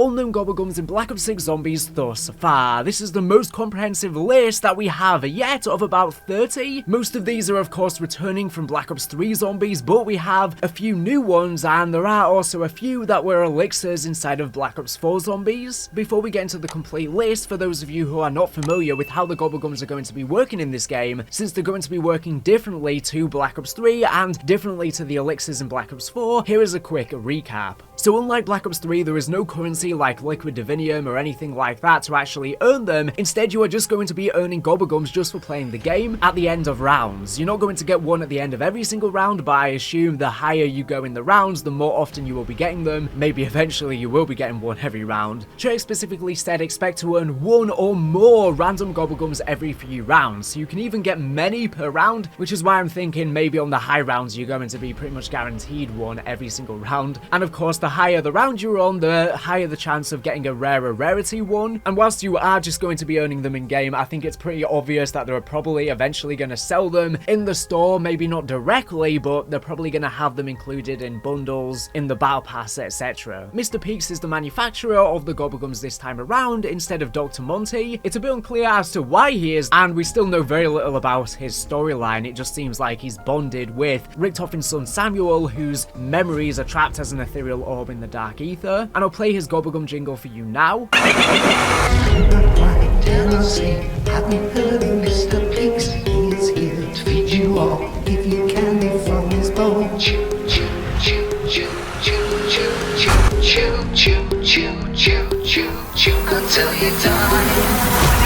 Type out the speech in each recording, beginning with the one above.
all known Gobblegums in Black Ops 6 Zombies thus far. This is the most comprehensive list that we have yet of about 30. Most of these are of course returning from Black Ops 3 Zombies, but we have a few new ones and there are also a few that were elixirs inside of Black Ops 4 Zombies. Before we get into the complete list, for those of you who are not familiar with how the Gobblegums are going to be working in this game, since they're going to be working differently to Black Ops 3 and differently to the elixirs in Black Ops 4, here is a quick recap. So unlike Black Ops 3, there is no currency like liquid divinium or anything like that to actually earn them. Instead, you are just going to be earning Gobblegums just for playing the game at the end of rounds. You're not going to get one at the end of every single round, but I assume the higher you go in the rounds, the more often you will be getting them. Maybe eventually you will be getting one every round. Treyarch specifically said expect to earn one or more random Gobblegums every few rounds, so you can even get many per round, which is why I'm thinking maybe on the high rounds you're going to be pretty much guaranteed one every single round. And of course, the higher the round you're on, the higher the chance of getting a rarer rarity one. And whilst you are just going to be earning them in game, I think it's pretty obvious that they're probably eventually going to sell them in the store, maybe not directly, but they're probably going to have them included in bundles, in the battle pass, etc. Mr. Peaks is the manufacturer of the Gobblegums this time around instead of Dr. Monty. It's a bit unclear as to why he is, and we still know very little about his storyline. It just seems like he's bonded with Richtofen's son Samuel, whose memories are trapped as an ethereal orb in the dark ether. And I'll play his Gobblegum jingle for you now. Have you heard of Mr. Peaks? He's here to feed you all, give you candy from his bowl. Chew, chew, chew, chew, chew, chew, chew, chew, chew, chew, chew, chew, until you die.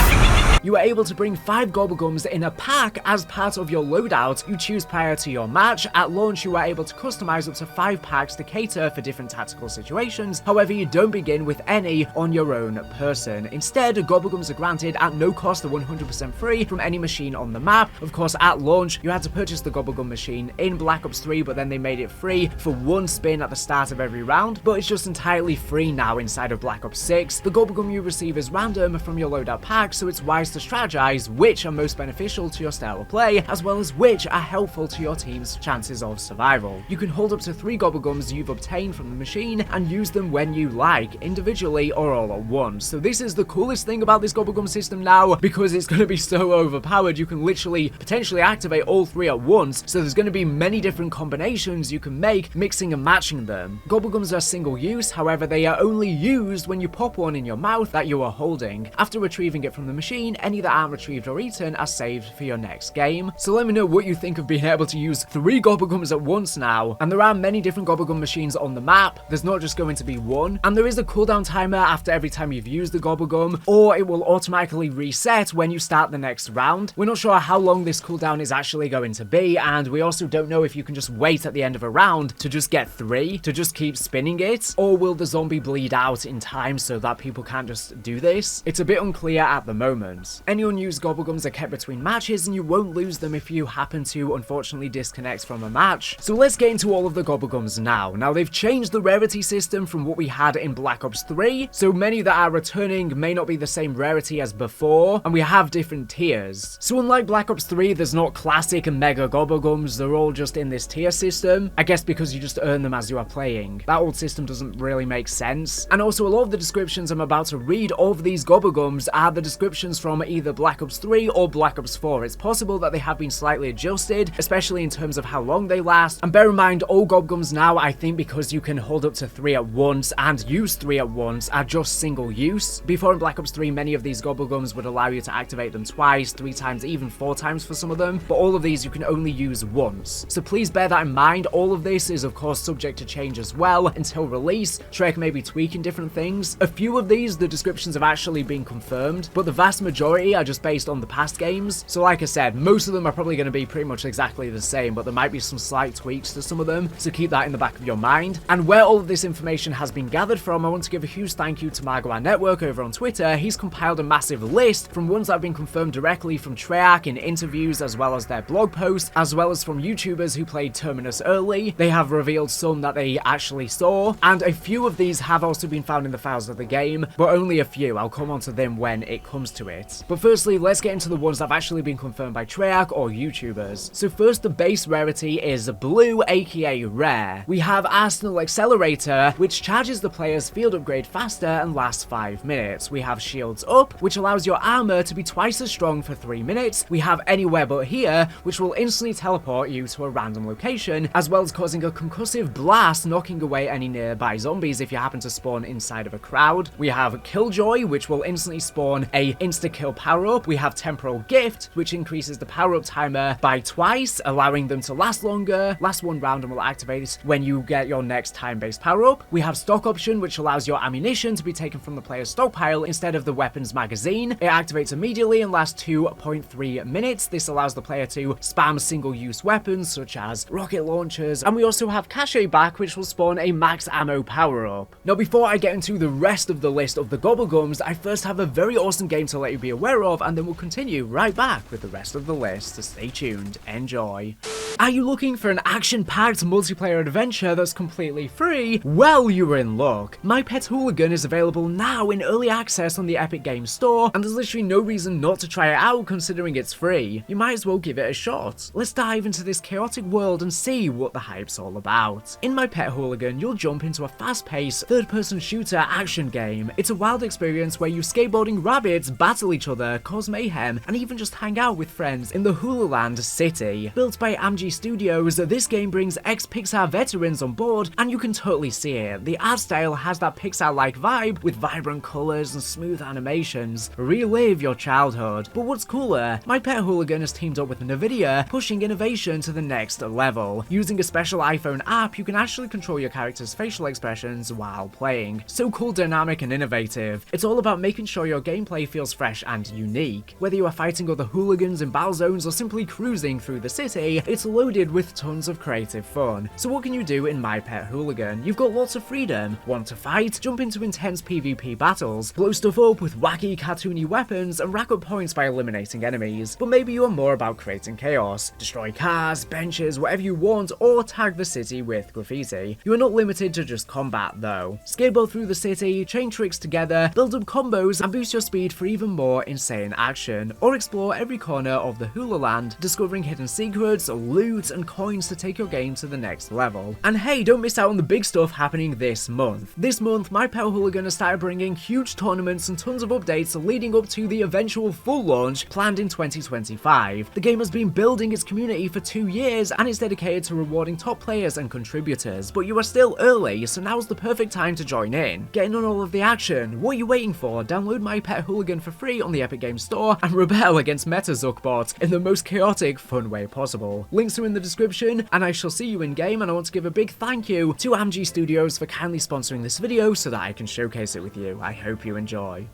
You are able to bring 5 Gobblegums in a pack as part of your loadout you choose prior to your match. At launch, you are able to customize up to 5 packs to cater for different tactical situations. However, you don't begin with any on your own person. Instead, Gobblegums are granted at no cost, are 100% free from any machine on the map. Of course, at launch, you had to purchase the Gobblegum machine in Black Ops 3, but then they made it free for 1 spin at the start of every round. But it's just entirely free now inside of Black Ops 6. The Gobblegum you receive is random from your loadout pack, so it's wise to strategize which are most beneficial to your style of play, as well as which are helpful to your team's chances of survival. You can hold up to 3 Gobblegums you've obtained from the machine and use them when you like, individually or all at once. So this is the coolest thing about this Gobblegum system now, because it's going to be so overpowered. You can literally potentially activate all 3 at once, so there's going to be many different combinations you can make, mixing and matching them. Gobblegums are single use, however they are only used when you pop one in your mouth that you are holding. After retrieving it from the machine, any that aren't retrieved or eaten are saved for your next game. So let me know what you think of being able to use 3 Gobblegums at once now. And there are many different Gobblegum machines on the map. There's not just going to be one. And there is a cooldown timer after every time you've used the Gobblegum, or it will automatically reset when you start the next round. We're not sure how long this cooldown is actually going to be, and we also don't know if you can just wait at the end of a round to just get 3, to just keep spinning it, or will the zombie bleed out in time so that people can't just do this? It's a bit unclear at the moment. Any unused Gobblegums are kept between matches, and you won't lose them if you happen to unfortunately disconnect from a match. So let's get into all of the Gobblegums now. Now they've changed the rarity system from what we had in Black Ops 3, so many that are returning may not be the same rarity as before, and we have different tiers. So unlike Black Ops 3, there's not classic and mega Gobblegums, they're all just in this tier system, I guess because you just earn them as you are playing. That old system doesn't really make sense. And also a lot of the descriptions I'm about to read of these Gobblegums are the descriptions from either Black Ops 3 or Black Ops 4. It's possible that they have been slightly adjusted, especially in terms of how long they last. And bear in mind, all Gobblegums now, I think because you can hold up to 3 at once and use 3 at once, are just single use. Before in Black Ops 3, many of these Gobblegums would allow you to activate them twice, 3 times, even 4 times for some of them, but all of these you can only use once. So please bear that in mind. All of this is of course subject to change as well until release. Treyarch may be tweaking different things. A few of these, the descriptions have actually been confirmed, but the vast majority are just based on the past games. So like I said, most of them are probably going to be pretty much exactly the same, but there might be some slight tweaks to some of them, so keep that in the back of your mind. And where all of this information has been gathered from, I want to give a huge thank you to Margwa Network over on Twitter. He's compiled a massive list from ones that have been confirmed directly from Treyarch in interviews, as well as their blog posts, as well as from YouTubers who played Terminus early. They have revealed some that they actually saw, and a few of these have also been found in the files of the game, but only a few. I'll come on to them when it comes to it. that. But firstly, let's get into the ones that have actually been confirmed by Treyarch or YouTubers. So first, the base rarity is blue, aka rare. We have Arsenal Accelerator, which charges the player's field upgrade faster and lasts 5 minutes. We have Shields Up, which allows your armor to be twice as strong for 3 minutes. We have Anywhere But Here, which will instantly teleport you to a random location, as well as causing a concussive blast, knocking away any nearby zombies if you happen to spawn inside of a crowd. We have Killjoy, which will instantly spawn a insta-kill power-up. We have Temporal Gift, which increases the power-up timer by twice, allowing them to last longer. Last one round and will activate when you get your next time-based power-up. We have Stock Option, which allows your ammunition to be taken from the player's stockpile instead of the weapon's magazine. It activates immediately and lasts 2.3 minutes. This allows the player to spam single-use weapons such as rocket launchers. And we also have Cache Back, which will spawn a max ammo power-up. Now, before I get into the rest of the list of the Gobblegums, I first have a very awesome game to let you be aware of, and then we'll continue right back with the rest of the list. So stay tuned, enjoy. Are you looking for an action-packed multiplayer adventure that's completely free? Well, you're in luck. My Pet Hooligan is available now in early access on the Epic Games Store, and there's literally no reason not to try it out considering it's free. You might as well give it a shot. Let's dive into this chaotic world and see what the hype's all about. In My Pet Hooligan, you'll jump into a fast-paced, third-person shooter action game. It's a wild experience where you skateboarding rabbits, battle each other, cause mayhem, and even just hang out with friends in the Hulaland city. Built by AMG Studios, this game brings Ex Pixar veterans on board, and you can totally see it. The art style has that Pixar-like vibe with vibrant colors and smooth animations. Relive your childhood. But what's cooler, My Pet Hooligan has teamed up with Nvidia, pushing innovation to the next level. Using a special iPhone app, you can actually control your character's facial expressions while playing. So cool, dynamic, and innovative. It's all about making sure your gameplay feels fresh and unique. Whether you are fighting other hooligans in battle zones or simply cruising through the city, it's loaded with tons of creative fun. So what can you do in My Pet Hooligan? You've got lots of freedom. Want to fight? Jump into intense PvP battles, blow stuff up with wacky, cartoony weapons, and rack up points by eliminating enemies. But maybe you are more about creating chaos. Destroy cars, benches, whatever you want, or tag the city with graffiti. You are not limited to just combat though. Skateboard through the city, chain tricks together, build up combos, and boost your speed for even more insane action. Or explore every corner of the Hulaland, discovering hidden secrets, loot, and coins to take your game to the next level. And hey, don't miss out on the big stuff happening this month. This month, My Pet Hooligan has started bringing huge tournaments and tons of updates leading up to the eventual full launch planned in 2025. The game has been building its community for 2 years and is dedicated to rewarding top players and contributors, but you are still early, so now's the perfect time to join in. Get in on all of the action. What are you waiting for? Download My Pet Hooligan for free on the Epic Games Store and rebel against Meta Zuckbot in the most chaotic, fun way possible. Links are in the description, and I shall see you in game, and I want to give a big thank you to AMG Studios for kindly sponsoring this video so that I can showcase it with you. I hope you enjoy.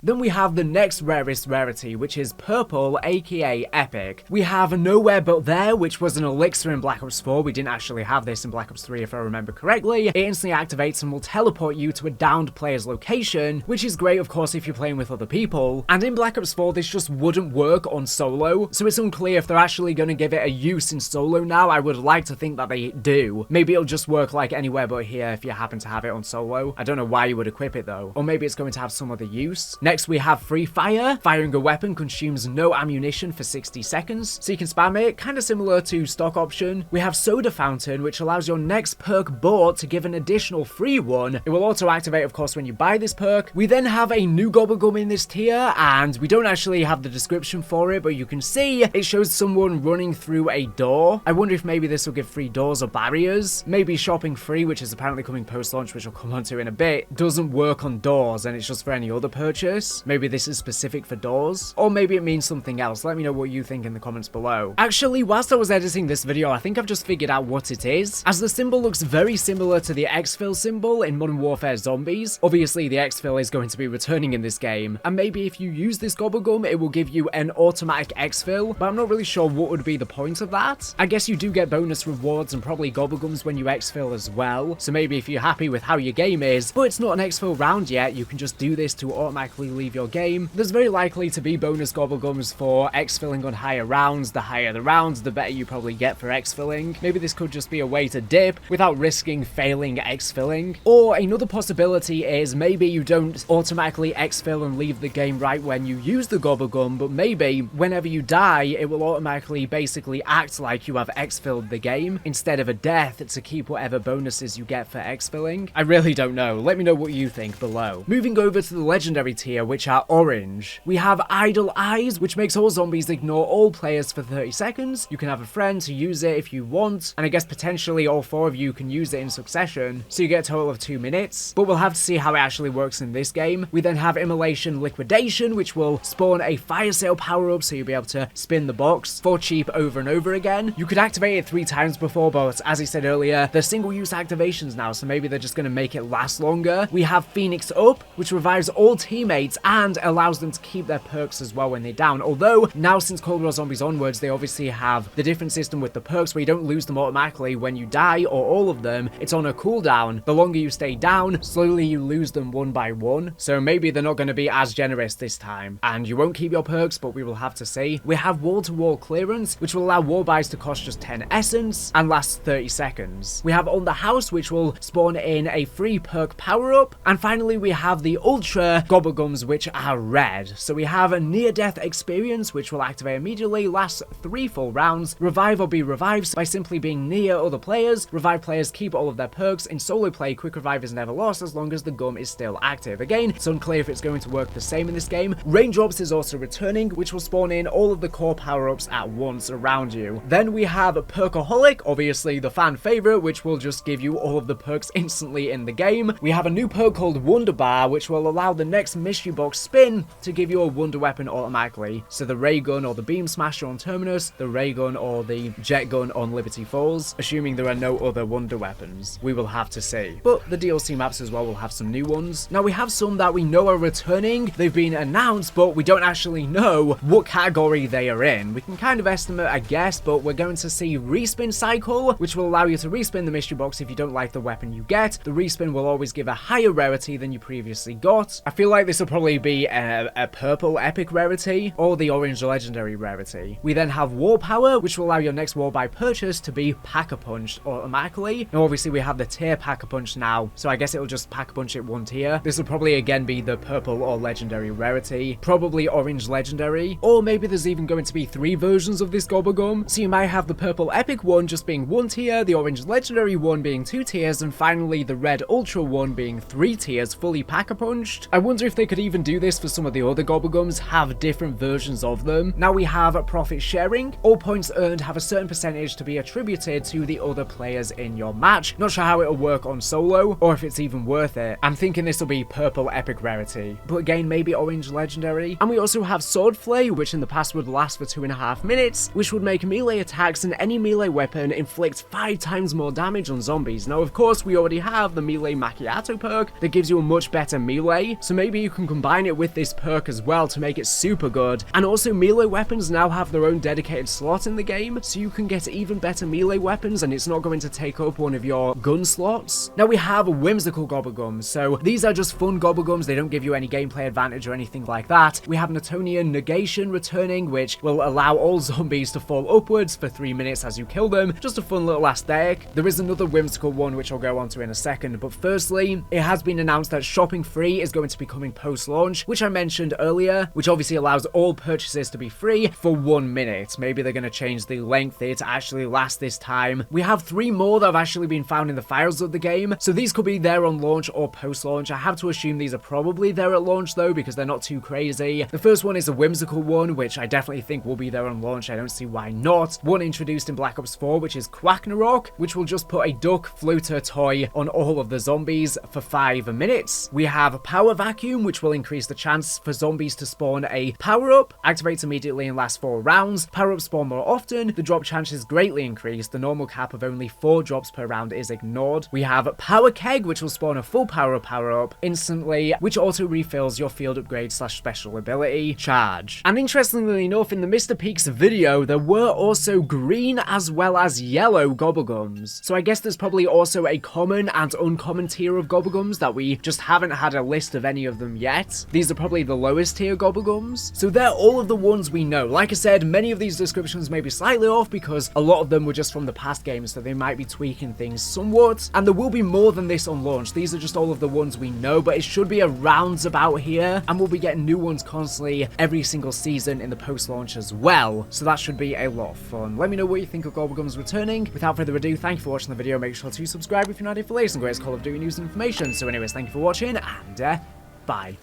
Then we have the next rarest rarity, which is purple, aka epic. We have Nowhere But There, which was an elixir in Black Ops 4. We didn't actually have this in Black Ops 3 if I remember correctly. It instantly activates and will teleport you to a downed player's location, which is great of course if you're playing with other people. And in Black Ops 4 this just wouldn't work on solo, so it's unclear if they're actually going to give it a use in solo now. I would like to think that they do. Maybe it'll just work like Anywhere But Here if you happen to have it on solo. I don't know why you would equip it though. Or maybe it's going to have some other use. Next we have Free Fire. Firing a weapon consumes no ammunition for 60 seconds, so you can spam it, kind of similar to Stock Option. We have Soda Fountain, which allows your next perk bought to give an additional free one. It will auto activate of course when you buy this perk. We then have a new Gobblegum in this tier, and we don't actually have the description for it, but you can see it shows someone running through a door. I wonder if maybe this will give free doors or barriers. Maybe shopping free, which is apparently coming post-launch, which I'll come on to in a bit, doesn't work on doors and it's just for any other purchase. Maybe this is specific for doors, or maybe it means something else. Let me know what you think in the comments below. Actually, whilst I was editing this video, I think I've just figured out what it is, as the symbol looks very similar to the exfil symbol in Modern Warfare Zombies. Obviously, the exfil is going to be returning in this game, and maybe if you use this Gobblegum, it will give you an automatic exfil, but I'm not really sure what would be the point of that. I guess you do get bonus rewards and probably Gobblegums when you exfil as well, so maybe if you're happy with how your game is, but it's not an exfil round yet, you can just do this to automatically automatically leave your game. There's very likely to be bonus Gobblegums for exfilling on higher rounds. The higher the rounds, the better you probably get for exfilling. Maybe this could just be a way to dip without risking failing exfilling. Or another possibility is maybe you don't automatically exfil and leave the game right when you use the Gobblegum, but maybe whenever you die, it will automatically basically act like you have exfilled the game instead of a death to keep whatever bonuses you get for exfilling. I really don't know. Let me know what you think below. Moving over to the legendary tier, which are orange. We have Idle Eyes, which makes all zombies ignore all players for 30 seconds. You can have a friend to use it if you want, and I guess potentially all 4 of you can use it in succession, so you get a total of 2 minutes, but we'll have to see how it actually works in this game. We then have Immolation Liquidation, which will spawn a fire sale power-up, so you'll be able to spin the box for cheap over and over again. You could activate it 3 times before, but as I said earlier, they're single-use activations now, so maybe they're just going to make it last longer. We have Phoenix Up, which revives all teammates and allows them to keep their perks as well when they're down. Although, now since Cold War Zombies onwards, they obviously have the different system with the perks where you don't lose them automatically when you die, or all of them. It's on a cooldown. The longer you stay down, slowly you lose them one by one. So maybe they're not going to be as generous this time, and you won't keep your perks, but we will have to see. We have Wall-to-Wall Clearance, which will allow wall buys to cost just 10 essence and last 30 seconds. We have On the House, which will spawn in a free perk power-up. And finally, we have the Ultra Gobblegums, which are red. So we have a Near-Death Experience, which will activate immediately, lasts 3 full rounds. Revive or be revived by simply being near other players. Revive players keep all of their perks. In solo play, Quick Revive is never lost as long as the gum is still active. Again, it's unclear if it's going to work the same in this game. Raindrops is also returning, which will spawn in all of the core power-ups at once around you. Then we have Perkaholic, obviously the fan favorite, which will just give you all of the perks instantly in the game. We have a new perk called Wonder Bar, which will allow the next mystery box spin to give you a wonder weapon automatically. So the ray gun or the beam smasher on Terminus, the ray gun or the jet gun on Liberty Falls, assuming there are no other wonder weapons. We will have to see. But the DLC maps as well will have some new ones. Now we have some that we know are returning. They've been announced, but we don't actually know what category they are in. We can kind of estimate, I guess, but we're going to see Respin Cycle, which will allow you to respin the mystery box if you don't like the weapon you get. The respin will always give a higher rarity than you previously got. I feel like this will probably be a purple epic rarity or the orange legendary rarity. We then have War Power, which will allow your next war buy purchase to be Pack-a-Punch automatically. Now obviously we have the tier Pack-a-Punch now, so I guess it'll just Pack-a-Punch it 1 tier. This will probably again be the purple or legendary rarity, probably orange legendary, or maybe there's even going to be 3 versions of this Gobblegum. So you might have the purple epic one just being 1 tier, the orange legendary one being 2 tiers, and finally the red ultra one being 3 tiers fully Pack-a-Punched. I wonder if they could even do this for some of the other Gobblegums, have different versions of them. Now we have profit sharing. All points earned have a certain percentage to be attributed to the other players in your match. Not sure how it'll work on solo, or if it's even worth it. I'm thinking this will be purple epic rarity, but again maybe orange legendary. And we also have Sword Flay, which in the past would last for 2.5 minutes, which would make melee attacks and any melee weapon inflict 5 times more damage on zombies. Now of course we already have the melee macchiato perk that gives you a much better melee, so maybe you can combine it with this perk as well to make it super good. And also melee weapons now have their own dedicated slot in the game, so you can get even better melee weapons and it's not going to take up one of your gun slots. Now we have Whimsical Gobblegums, so these are just fun Gobblegums, they don't give you any gameplay advantage or anything like that. We have Newtonian Negation returning, which will allow all zombies to fall upwards for 3 minutes as you kill them. Just a fun little aesthetic. There is another whimsical one which I'll go on to in a second, but firstly, it has been announced that shopping free is going to be coming post-launch, which I mentioned earlier, which obviously allows all purchases to be free for 1 minute. Maybe they're going to change the length here to actually last this time. We have 3 more that have actually been found in the files of the game, so these could be there on launch or post-launch. I have to assume these are probably there at launch though, because they're not too crazy. The first one is a whimsical one, which I definitely think will be there on launch. I don't see why not. One introduced in Black Ops 4, which is Quacknarok, which will just put a duck floater toy on all of the zombies for 5 minutes. We have Power Vacuum, which will increase the chance for zombies to spawn a power-up, activates immediately and lasts 4 rounds. Power-ups spawn more often, the drop chance is greatly increased, the normal cap of only 4 drops per round is ignored. We have Power Keg, which will spawn a full power-up instantly, which auto refills your field upgrade / special ability charge. And interestingly enough, in the Mr. Peaks video, there were also green as well as yellow Gobblegums. So I guess there's probably also a common and uncommon tier of Gobblegums that we just haven't had a list of any of them yet. threat. These are probably the lowest tier Gobblegums. So they're all of the ones we know. Like I said, many of these descriptions may be slightly off because a lot of them were just from the past games, so they might be tweaking things somewhat. And there will be more than this on launch. These are just all of the ones we know, but it should be around about here. And we'll be getting new ones constantly every single season in the post-launch as well. So that should be a lot of fun. Let me know what you think of Gobblegums returning. Without further ado, thank you for watching the video. Make sure to subscribe if you're not here for latest and greatest Call of Duty news and information. So anyways, thank you for watching, and bye.